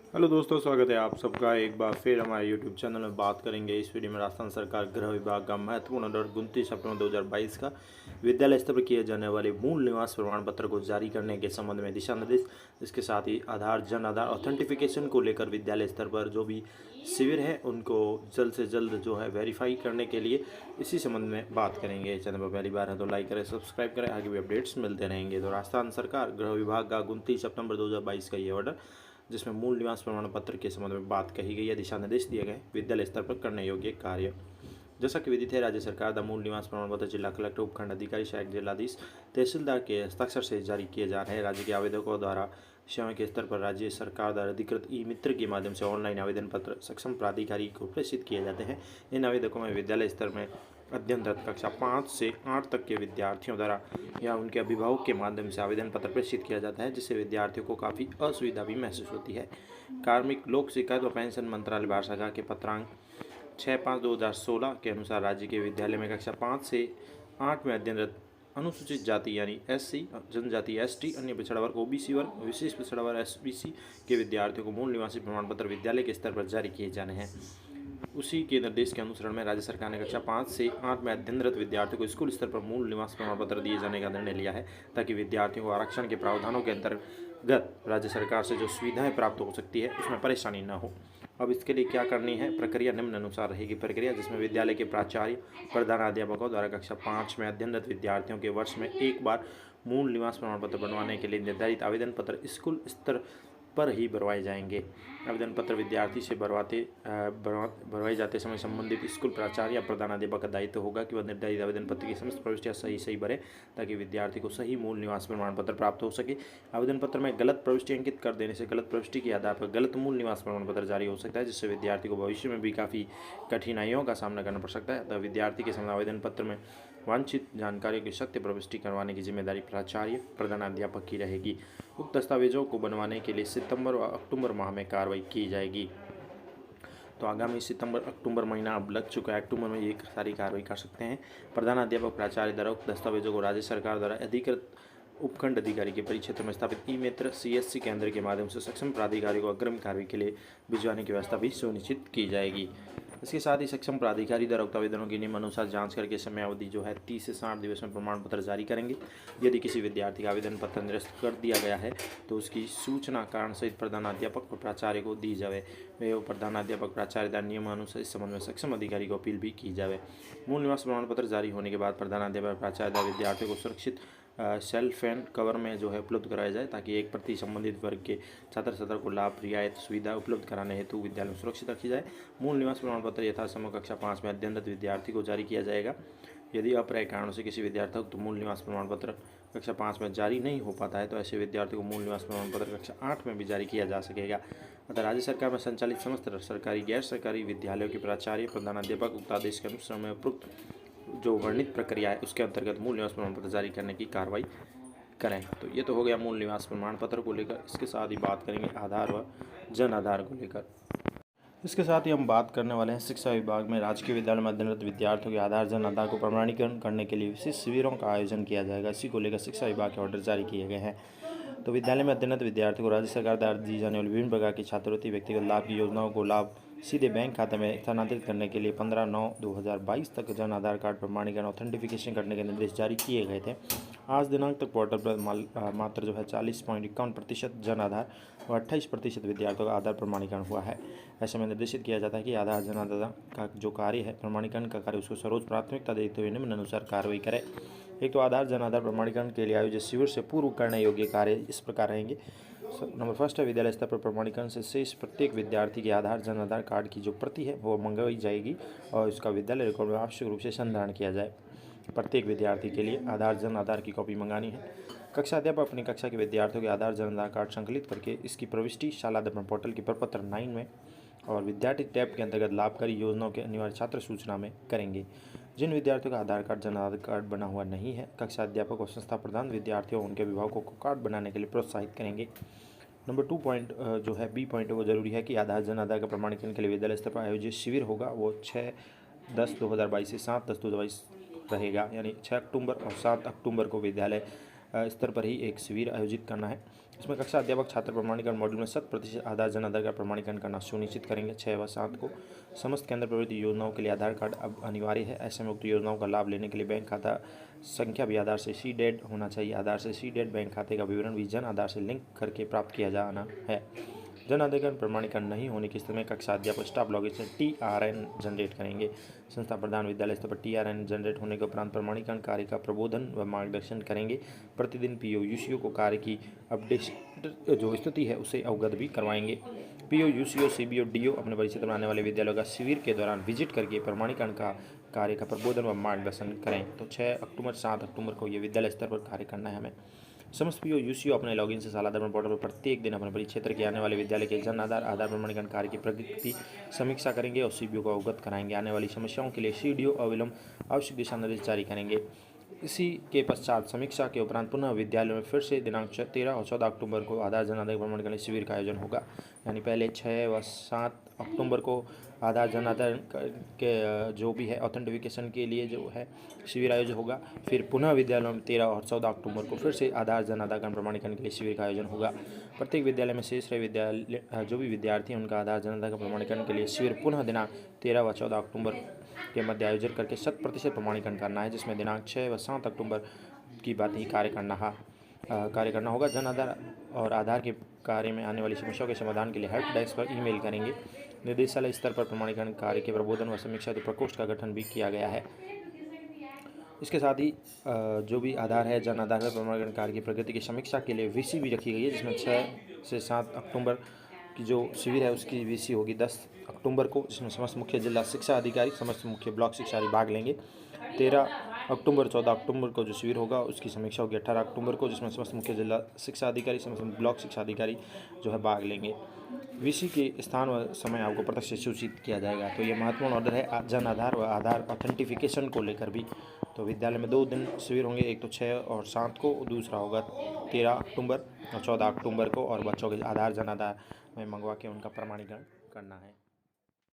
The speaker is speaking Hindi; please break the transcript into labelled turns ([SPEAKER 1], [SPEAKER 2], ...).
[SPEAKER 1] हेलो दोस्तों, स्वागत है आप सबका एक बार फिर हमारे यूट्यूब चैनल में। बात करेंगे इस वीडियो में राजस्थान सरकार गृह विभाग का महत्वपूर्ण ऑर्डर 29 सितंबर 2022 का विद्यालय स्तर पर किए जाने वाले मूल निवास प्रमाण पत्र को जारी करने के संबंध में दिशा निर्देश। इसके साथ ही आधार जन आधार ऑथेंटिफिकेशन को लेकर विद्यालय स्तर पर जो भी शिविर है उनको जल्द से जल्द जो है वेरीफाई करने के लिए इसी संबंध में बात करेंगे। चैनल पर पहली बार है तो लाइक करें, सब्सक्राइब करें, आगे भी अपडेट्स मिलते रहेंगे। तो राजस्थान सरकार गृह विभाग का 29 सितंबर 2022 का ये ऑर्डर, जिसमें मूल निवास प्रमाण पत्र के संबंध में बात कही गई है, दिशा निर्देश दिए गए विद्यालय स्तर पर करने योग्य कार्य। जैसा कि विदित है, राज्य सरकार द्वारा मूल निवास प्रमाण पत्र जिला कलेक्टर, उपखंड अधिकारी, सहायक जिलाधीश, तहसीलदार के हस्ताक्षर से जारी किए जा रहे हैं। राज्य के आवेदकों द्वारा सेवा के स्तर पर राज्य सरकार द्वारा अधिकृत ई मित्र के माध्यम से ऑनलाइन आवेदन पत्र सक्षम प्राधिकारी को प्रेषित किए जाते हैं। इन आवेदकों में विद्यालय स्तर में अध्ययनरत कक्षा 5 से 8 तक के विद्यार्थियों द्वारा या उनके अभिभावक के माध्यम से आवेदन पत्र प्रेषित किया जाता है, जिससे विद्यार्थियों को काफ़ी असुविधा भी महसूस होती है। कार्मिक लोक शिकायत व पेंशन मंत्रालय भारत सरकार के पत्रांक 6/5/2016 के अनुसार राज्य के विद्यालय में कक्षा 5 से 8 में अध्ययनरत अनुसूचित जाति यानी SC, जनजाति ST, अन्य पिछड़ा वर्ग OBC वर्ग, विशेष पिछड़ा वर्ग SBC के विद्यार्थियों को मूल निवासी प्रमाण पत्र विद्यालय के स्तर पर जारी किए जाने हैं। उसी के निर्देश के अनुसरण में राज्य सरकार ने कक्षा 5 से 8 में अध्ययनरत विद्यार्थियों को स्कूल स्तर पर मूल निवास प्रमाण पत्र दिए जाने का निर्णय लिया है, ताकि विद्यार्थियों को आरक्षण के प्रावधानों के अंतर्गत राज्य सरकार से जो सुविधाएं प्राप्त हो सकती है उसमें परेशानी न हो। अब इसके लिए क्या करनी है, प्रक्रिया निम्न अनुसार रहेगी। प्रक्रिया जिसमें विद्यालय के प्राचार्य, प्रधानाध्यापकों द्वारा कक्षा 5 में अध्ययनरत विद्यार्थियों के वर्ष में एक बार मूल निवास प्रमाण पत्र बनवाने के लिए निर्धारित आवेदन पत्र स्कूल स्तर पर ही भरवाए जाएंगे। आवेदन पत्र विद्यार्थी से भरवाए जाते समय संबंधित स्कूल प्राचार्य या प्रधानाध्यापक का दायित्व होगा कि वह निर्धारित आवेदन पत्र की समस्त प्रविष्टियां सही भरे, ताकि विद्यार्थी को सही मूल निवास प्रमाण पत्र प्राप्त हो सके। आवेदन पत्र में गलत प्रविष्टि अंकित कर देने से गलत प्रविष्टि के आधार पर गलत मूल निवास प्रमाण पत्र जारी हो सकता है, जिससे विद्यार्थी को भविष्य में भी काफ़ी कठिनाइयों का सामना करना पड़ सकता है। अतः विद्यार्थी के समय आवेदन पत्र में वांछित जानकारियों की सत्य प्रविष्टि करवाने की जिम्मेदारी प्राचार्य, प्रधानाध्यापक की रहेगी। उक्त दस्तावेजों को बनवाने के लिए सितंबर और अक्टूबर माह में कार्रवाई की जाएगी। तो आगामी सितंबर अक्टूबर महीना अब लग चुका है, अक्टूबर में ये सारी कार्रवाई कर सकते हैं। प्रधानाध्यापक प्राचार्य द्वारा उक्त दस्तावेजों को राज्य सरकार द्वारा अधिकृत उपखंड अधिकारी के परिक्षेत्र में स्थापित ई मित्र CSC केंद्र के माध्यम से सक्षम प्राधिकारी को अग्रिम कार्रवाई के लिए भिजवाने की व्यवस्था भी सुनिश्चित की जाएगी। इसके साथ ही सक्षम प्राधिकारी द्वारा उक्त आवेदनों की नियमानुसार जांच करके समयावधि जो है 30 से 60 दिवस में प्रमाण पत्र जारी करेंगे। यदि किसी विद्यार्थी का आवेदन पत्र निरस्त कर दिया गया है तो उसकी सूचना कारण सहित प्रधानाध्यापक और प्राचार्य को दी जाए। वे प्रधानाध्यापक प्राचार्य द्वारा नियमानुसार इस संबंध में सक्षम अधिकारी को अपील भी की जाए। मूल निवास प्रमाण पत्र जारी होने के बाद प्रधानाध्यापक प्राचार्य द्वारा विद्यार्थियों को सुरक्षित सेल्फ एंड कवर में जो है उपलब्ध कराया जाए, ताकि एक प्रति संबंधित वर्ग के छात्र छात्रा को लाभ, रियायत, सुविधा उपलब्ध कराने हेतु विद्यालय में सुरक्षित रखी जाए। मूल निवास प्रमाण पत्र यथासंभव कक्षा 5 में अध्ययनरत विद्यार्थी को जारी किया जाएगा। यदि अप्राय कारणों से किसी विद्यार्थी को मूल निवास प्रमाण पत्र कक्षा 5 में जारी नहीं हो पाता है तो ऐसे विद्यार्थी को मूल निवास प्रमाण पत्र कक्षा 8 में भी जारी किया जा सकेगा। अतः राज्य सरकार में संचालित समस्त सरकारी, गैर सरकारी विद्यालयों के प्राचार्य, प्रधानाध्यापक उक्त आदेश के अनुसार में उपयुक्त जो वर्णित प्रक्रिया है उसके अंतर्गत मूल निवास प्रमाण पत्र जारी करने की कार्रवाई करें। तो ये तो हो गया मूल निवास प्रमाण पत्र को लेकर। इसके साथ ही बात करेंगे आधार व जन आधार को लेकर। इसके साथ ही हम बात करने वाले हैं शिक्षा विभाग में राजकीय विद्यालय में अध्ययनरत विद्यार्थियों के आधार जन आधार को प्रमाणीकरण करने के लिए विशेष शिविरों का आयोजन किया जाएगा। इसी को लेकर शिक्षा विभाग के ऑर्डर जारी किए गए हैं। तो विद्यालय में अध्ययनरत विद्यार्थियों को राज्य सरकार द्वारा दी जाने वाली विभिन्न प्रकार की छात्रवृत्ति, व्यक्तिगत लाभ की योजनाओं को लाभ सीधे बैंक खाते में स्थानांतरित करने के लिए 15/9/2022 तक जन आधार कार्ड प्रमाणीकरण ऑथेंटिफिकेशन करने के निर्देश जारी किए गए थे। आज दिनांक तक पोर्टल पर मात्र जो है 40.51% जन आधार व 28% विद्यार्थियों का आधार प्रमाणीकरण हुआ है। ऐसे में निर्देशित किया जाता है कि आधार जन आधार का जो कार्य है, प्रमाणीकरण का कार्य, उसको सर्वोच्च प्राथमिकता देते हुए निम्न अनुसार कार्रवाई करें। एक तो आधार जन आधार प्रमाणीकरण के लिए आयोजित शिविर से पूर्व करने योग्य कार्य इस प्रकार रहेंगे। नंबर फर्स्ट है, विद्यालय स्तर पर प्रमाणीकरण से शेष प्रत्येक विद्यार्थी के आधार जन आधार कार्ड की जो प्रति है वो मंगवाई जाएगी और इसका विद्यालय रिकॉर्ड में आवश्यक रूप से संधारण किया जाए। प्रत्येक विद्यार्थी के लिए आधार जन आधार की कॉपी मंगानी है। कक्षा अध्यापक अपनी कक्षा के विद्यार्थियों के आधार जन आधार कार्ड संकलित करके इसकी प्रविष्टि शाला दर्पण पोर्टल की प्रपत्र 9 में और विद्यार्थी टैब के अंतर्गत लाभकारी योजनाओं के अनिवार्य छात्र सूचना में करेंगे। जिन विद्यार्थियों का आधार कार्ड जन आधार कार्ड बना हुआ नहीं है, कक्षा अध्यापक और संस्था प्रधान विद्यार्थियों और उनके अभिभावकों को कार्ड बनाने के लिए प्रोत्साहित करेंगे। नंबर 2 पॉइंट जो है B पॉइंट, वो जरूरी है कि आधार जन आधार का प्रमाणीकरण के लिए विद्यालय स्तर पर आयोजित शिविर होगा वो 6/10/2022 से 7/10/2022 रहेगा, यानी 6 अक्टूबर और 7 अक्टूबर को विद्यालय स्तर पर ही एक शिविर आयोजित करना है। इसमें कक्षा अध्यापक छात्र प्रमाणीकरण मॉड्यूल में 100% आधार जन आधार का प्रमाणीकरण करना सुनिश्चित करेंगे। 6 व 7 को समस्त केंद्र प्रवृत्ति योजनाओं के लिए आधार कार्ड अब अनिवार्य है। ऐसे में उक्त योजनाओं का लाभ लेने के लिए बैंक खाता संख्या भी आधार से सीडेड होना चाहिए। आधार से सीडेड बैंक खाते का विवरण भी जन आधार से लिंक करके प्राप्त किया जाना है। जन आधार प्रमाणीकरण नहीं होने की स्थिति में कक्षा अध्यापक स्टाफ लॉगिन से TRN जनरेट करेंगे। संस्था प्रधान विद्यालय स्तर पर TRN जनरेट होने के उपरांत प्रमाणीकरण कार्य का प्रबोधन व मार्गदर्शन करेंगे। प्रतिदिन PO UCO को कार्य की अपडेट जो स्थिति है उसे अवगत भी करवाएंगे। PO UCO CBO DO अपने परिचित बनाने वाले विद्यालयों का शिविर के दौरान विजिट करके प्रमाणीकरण का कार्य का प्रबोधन व मार्गदर्शन करें। तो 6 अक्टूबर 7 अक्टूबर को ये विद्यालय स्तर पर कार्य करना है हमें। समस्त PO UCO अपने लॉगिन से सालाधार पोर्टल पर प्रत्येक दिन अपने परिक्षेत्र के आने वाले विद्यालय के जन आधार प्रमाणीकरण कार्य की प्रगति समीक्षा करेंगे और CBO को अवगत कराएंगे। आने वाली समस्याओं के लिए CDO अविलंब आवश्यक दिशा निर्देश जारी करेंगे। इसी के पश्चात समीक्षा के उपरांत पुनः विद्यालय में फिर से दिनांक 13 और 14 अक्टूबर को आधार जन आधार प्रमाणीकरण शिविर का आयोजन होगा। यानी पहले 6 व 7 अक्टूबर को आधार जन आधार के जो भी है ऑथेंटिफिकेशन के लिए जो है शिविर आयोजन होगा। फिर पुनः विद्यालयों में 13 और 14 अक्टूबर को फिर से आधार जन आधार का प्रमाणीकरण के लिए शिविर का आयोजन होगा। प्रत्येक विद्यालय में शेष रहे विद्यालय जो भी विद्यार्थी हैं उनका आधार जन आधार का प्रमाणीकरण के लिए शिविर पुनः दिनांक 13 व 14 अक्टूबर के मध्य आयोजन करके 100% प्रमाणीकरण करना है, जिसमें दिनांक 6 व 7 अक्टूबर की बात ही कार्य करना होगा। जन आधार और आधार के कार्य में आने वाली समस्याओं के समाधान के लिए हेल्प डेस्क पर ईमेल करेंगे। निर्देशालय स्तर पर प्रमाणीकरण कार्य के प्रबोधन व समीक्षा हेतु प्रकोष्ठ का गठन भी किया गया है। इसके साथ ही जो भी आधार है जन आधार का प्रमाणीकरण कार्य की प्रगति की समीक्षा के लिए VC भी रखी गई है, जिसमें 6 से 7 अक्टूबर की जो शिविर है उसकी VC होगी 10 अक्टूबर को, जिसमें समस्त मुख्य जिला शिक्षा अधिकारी समस्त मुख्य ब्लॉक शिक्षा अधिकारी भाग लेंगे। 13 अक्टूबर 14 अक्टूबर को जो शिविर होगा उसकी समीक्षा होगी 18 अक्टूबर को, जिसमें समस्त मुख्य जिला शिक्षा अधिकारी समस्त ब्लॉक शिक्षा अधिकारी जो है भाग लेंगे। VC के स्थान व समय आपको प्रत्यक्ष सूचित किया जाएगा। तो ये महत्वपूर्ण ऑर्डर है जन आधार व आधार ऑथेंटिफिकेशन को लेकर भी। तो विद्यालय में 2 दिन शिविर होंगे, एक तो 6 और 7 को, दूसरा होगा 13 अक्टूबर और 14 अक्टूबर को, और बच्चों के आधार जन आधार में मंगवा के उनका प्रमाणीकरण करना है।